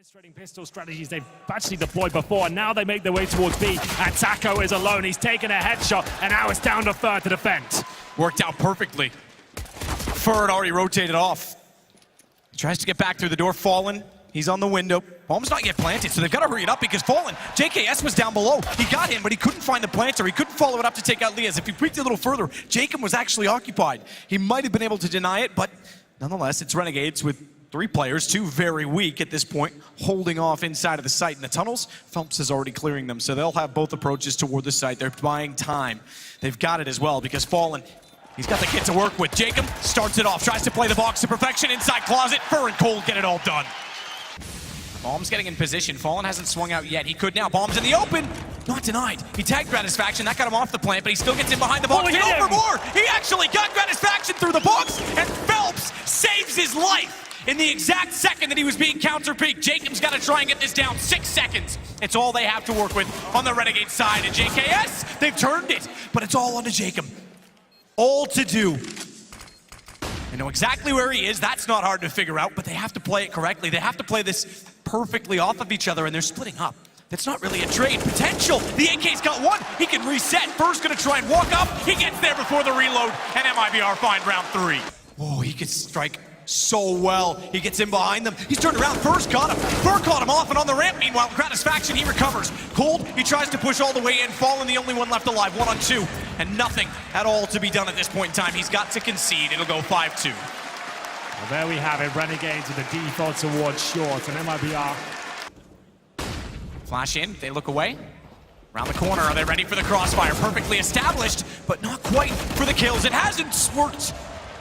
Demonstrating pistol strategies they've actually deployed before, and now they make their way towards B, and Taco is alone. He's taken a headshot, and now it's down to third to defend. Worked out perfectly. Furred already rotated off. He tries to get back through the door. Fallen, he's on the window. Bomb's not yet planted, so they've got to hurry it up because Fallen, JKS was down below. He got him, but he couldn't find the planter. He couldn't follow it up to take out Liaz. If he peeked a little further, Jacob was actually occupied. He might have been able to deny it, but nonetheless, it's Renegades with 3 players, 2 very weak at this point, holding off inside of the site in the tunnels. Phelps is already clearing them, so they'll have both approaches toward the site. They're buying time. They've got it as well because Fallen, he's got the kit to work with. Jacob starts it off, tries to play the box to perfection inside closet. Fur and Cole get it all done. Bomb's getting in position. Fallen hasn't swung out yet. He could now. Bomb's in the open. Not denied. He tagged Gratisfaction. That got him off the plant, but he still gets in behind the box. And over more! He actually got Gratisfaction through the box, and Phelps saves his life in the exact second that he was being counter-peaked. Jacob's got to try and get this down. 6 seconds. It's all they have to work with on the Renegade side. And JKS, they've turned it, but it's all onto Jacob. All to do. They know exactly where he is. That's not hard to figure out, but they have to play it correctly. They have to play this perfectly off of each other, and they're splitting up. That's not really a trade. Potential. The AK's got one. He can reset. Fur's going to try and walk up. He gets there before the reload, and MIBR find round 3. Oh, he could strike so well. He gets in behind them. He's turned around. Fur's got him. Fur caught him off and on the ramp. Meanwhile, Gratisfaction, he recovers. Cold, he tries to push all the way in. Fallen, the only one left alive. 1 on 2. And nothing at all to be done at this point in time. He's got to concede. It'll go 5-2. Well, there we have it. Renegades with the default towards short, and MIBR. Flash in. They look away. Around the corner. Are they ready for the crossfire? Perfectly established, but not quite for the kills. It hasn't worked.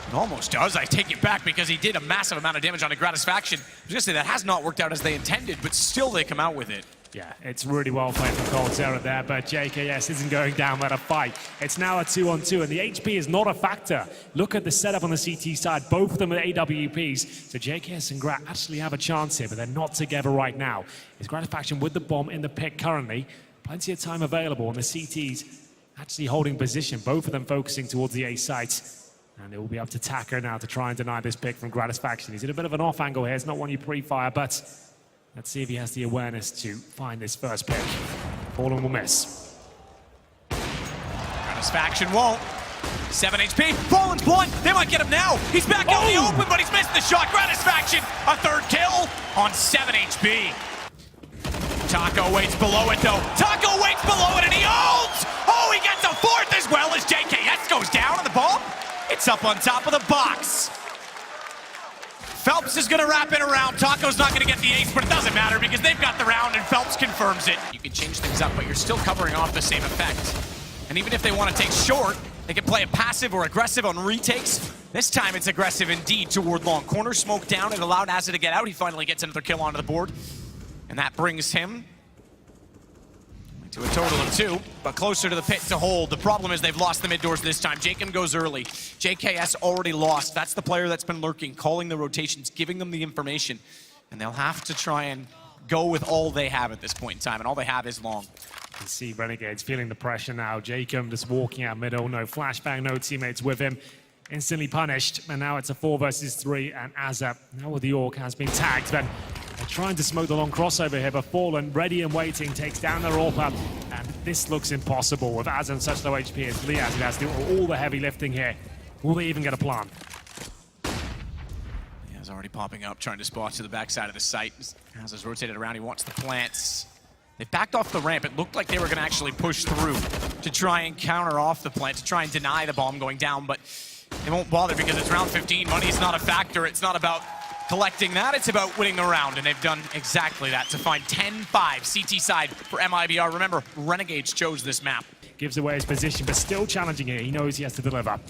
It almost does. I take it back because he did a massive amount of damage on a Gratisfaction. I was going to say that has not worked out as they intended, but still they come out with it. Yeah, it's really well played from Quater there, but JKS isn't going down without a fight. It's now a 2-on-2, and the HP is not a factor. Look at the setup on the CT side. Both of them are AWPs, so JKS and Grat actually have a chance here, but they're not together right now. It's Gratisfaction with the bomb in the pick currently. Plenty of time available, and the CTs actually holding position, both of them focusing towards the A sites. And it will be up to Taco now to try and deny this pick from Gratisfaction. He's in a bit of an off angle here. It's not one you pre-fire, but let's see if he has the awareness to find this first pick. Fallen will miss. Gratisfaction won't. 7 HP. Fallen's blind. They might get him now. He's back out in the open, but he's missed the shot. Gratisfaction, a 3rd kill on 7 HP. Taco waits below it, though. Taco waits below it, and he holds! Oh, he gets a 4th as well as JKS goes down on the bomb. It's up on top of the box. Phelps is going to wrap it around. Taco's not going to get the ace, but it doesn't matter because they've got the round and Phelps confirms it. You can change things up, but you're still covering off the same effect. And even if they want to take short, they can play a passive or aggressive on retakes. This time it's aggressive indeed toward long. Corner smoke down. It allowed Azza to get out. He finally gets another kill onto the board. And that brings him to a total of 2, but closer to the pit to hold. The problem is they've lost the mid doors this time. Jacob goes early. JKS already lost. That's the player that's been lurking, calling the rotations, giving them the information. And they'll have to try and go with all they have at this point in time, and all they have is long. You can see Renegades feeling the pressure now. Jacob just walking out middle, no flashbang, no teammates with him. Instantly punished, and now it's a 4 versus 3, and Azza, now with the Orc, has been tagged, but they're trying to smoke the long crossover here, but Fallen, ready and waiting, takes down their AWP, and this looks impossible with Azza and such low HP as Liaz. He has to do all the heavy lifting here. Will they even get a plan? Liaz already popping up, trying to spot to the backside of the site. Azza's rotated around, he wants the plants. They backed off the ramp. It looked like they were going to actually push through to try and counter off the plant, to try and deny the bomb going down, but they won't bother because it's round 15. Money's not a factor. It's not about collecting that. It's about winning the round, and they've done exactly that to find 10-5 CT side for MIBR. Remember, Renegades chose this map. Gives away his position, but still challenging it. He knows he has to deliver.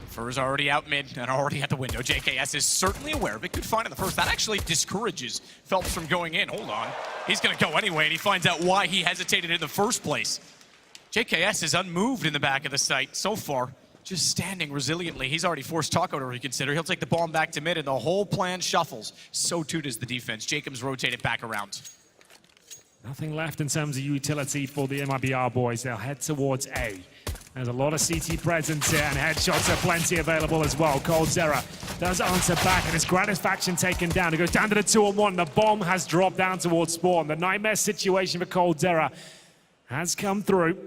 Fur's already out mid and already at the window. JKS is certainly aware of it. Good find in the first. That actually discourages Phelps from going in. Hold on. He's going to go anyway, and he finds out why he hesitated in the first place. JKS is unmoved in the back of the site so far. Just standing resiliently. He's already forced Taco to reconsider. He'll take the bomb back to mid, and the whole plan shuffles. So too does the defense. Jacob's rotated back around. Nothing left in terms of utility for the MIBR boys. They'll head towards A. There's a lot of CT presence here, and headshots are plenty available as well. Cold Zera does answer back, and his Gratisfaction taken down. It goes down to the 2-on-1. The bomb has dropped down towards Spawn. The nightmare situation for Quater has come through.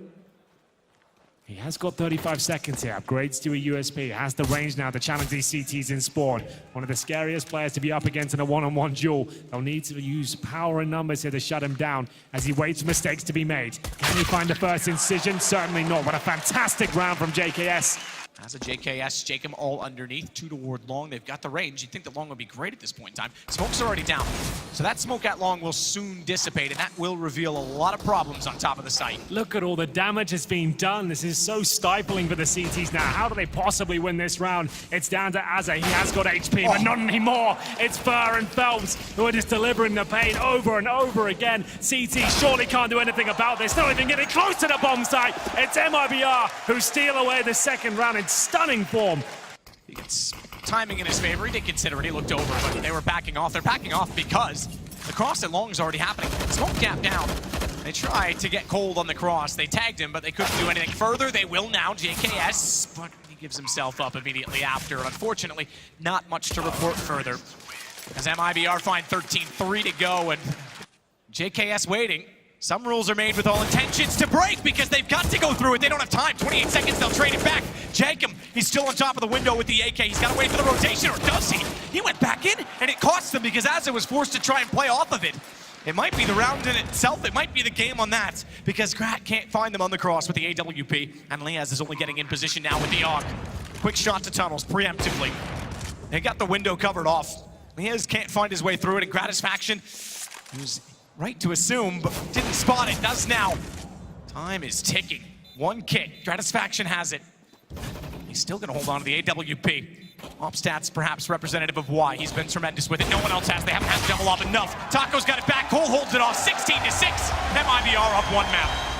He has got 35 seconds here. Upgrades to a USP. Has the range now to challenge these CTs in Spawn. One of the scariest players to be up against in a one-on-one duel. They'll need to use power and numbers here to shut him down as he waits for mistakes to be made. Can he find the first incision? Certainly not. What a fantastic round from JKS. As a JKS, Jacob all underneath, 2 toward long. They've got the range. You'd think that long would be great at this point in time. Smoke's already down. So that smoke at long will soon dissipate, and that will reveal a lot of problems on top of the site. Look at all the damage that's being done. This is so stifling for the CTs now. How do they possibly win this round? It's down to Azza. He has got HP, but not anymore. It's Fur and Phelps who are just delivering the pain over and over again. CT surely can't do anything about this. Not even getting close to the bomb site. It's MIBR who steal away the second round in stunning form. He gets timing in his favor. He did consider it. He looked over, but they were backing off. They're backing off because the cross at long is already happening. Smoke gap down. They tried to get cold on the cross. They tagged him, but they couldn't do anything further. They will now. JKS, but he gives himself up immediately after. Unfortunately, not much to report further. As MIBR find 13-3 to go, and JKS waiting. Some rules are made with all intentions to break because they've got to go through it. They don't have time. 28 seconds, they'll trade it back. Jacob, he's still on top of the window with the AK. He's got to wait for the rotation, or does he? He went back in, and it cost them because Azza was forced to try and play off of it. It might be the round in itself. It might be the game on that because Grat can't find them on the cross with the AWP, and Leaz is only getting in position now with the AUG. Quick shot to tunnels, preemptively. They got the window covered off. Leaz can't find his way through it, and Gratisfaction, who's right to assume, but didn't spot it, does now. Time is ticking. 1 kick, Gratisfaction has it. He's still gonna hold on to the AWP. Op stats perhaps representative of why he's been tremendous with it. No one else has. They haven't had to double up enough. Taco's got it back. Cole holds it off. 16-6. MIBR up 1 map.